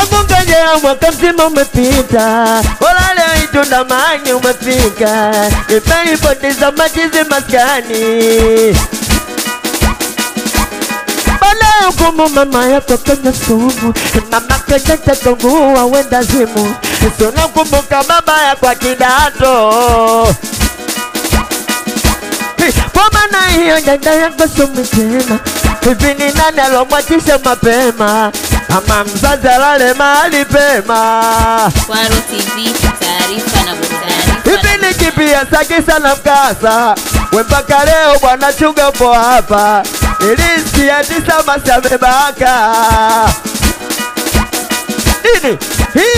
Nakungojea mwaka mzima umepita, wala leo itunda mangi umefika. Nimeipoteza machizi maskani, bala hukumu mama yako kwenye sumu. Mama kwenye tetungua wenda zimu. Sona kumbuka baba ya kwa kidato. Kwa maana hiyo dada yako sumi tena. Hivi ni nani alomwachisha mapema? Ama mzazi alale mahali pema. Kwaro TV, taarifa na burudani. Hivi ni kipi hasa kisa na mkasa? We mpaka leo bwana chunga upo hapa. Nilisikia tisa masi amebaka. Nini? Hii